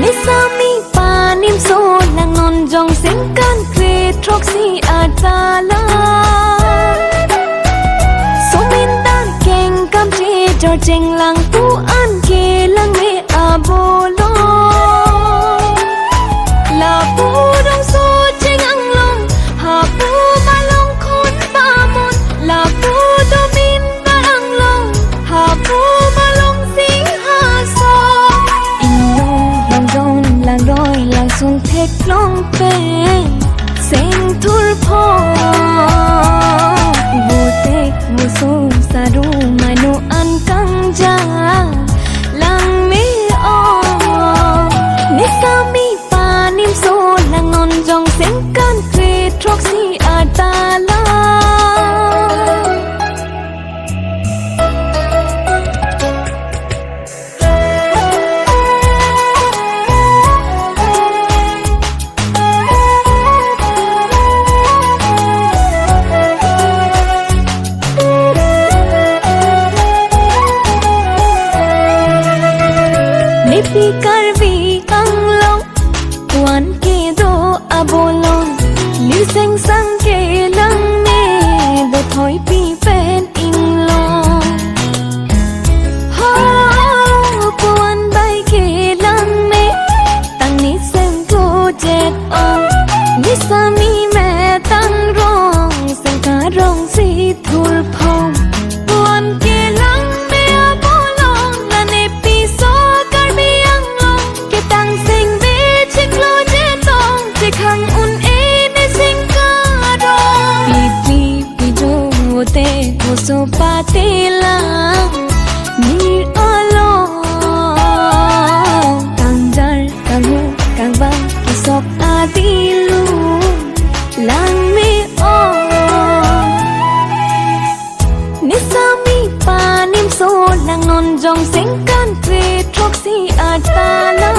Nisami panim so lang non jong singkan kre troxi atala Sumin dan keng kam che jor jeng lang tu an ke lang me abolo La pu dong so jeng ang long ha pu ma long khon pa mon La pu do min ba ang long ha pu ma long sing ha so In long long don lang roi lang sun thek long pe Sing thur pho Vô tek vô so sa ru mai no an kang ja Lang me o Nisami panim so lang non jong sing kan kre troxi atala Nipi karvi kang long Wan ke do abolong Liu seng sang ke lang ne Bo thoi pi pen in long Ho Puan bai ke lang ne Tang ni sem go jet on Ni sa mi me tang rong Seng ka rong si thul phong Puan ke lang ne abolong La ne pi so Khang un e ne sing ka ro pi pi jo te ko so pa te la ni alo kang jar kang hu kang ba ki sok a ti lu lang me o ni sa mi pa nim so lang non jong sing kan tre troxi atala